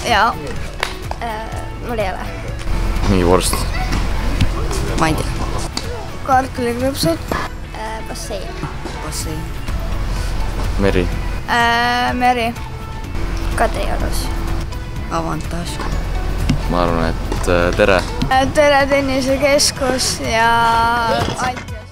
Jaa. Mul ei ole. Mingi vorst. Ma ei tea. Kartulikrõpsud. Bassein. Bassein. Meri. Meri. Kadriorus. Avantaaž. Ma arvan, et tere. Tere tennisekeskus ja Antjas.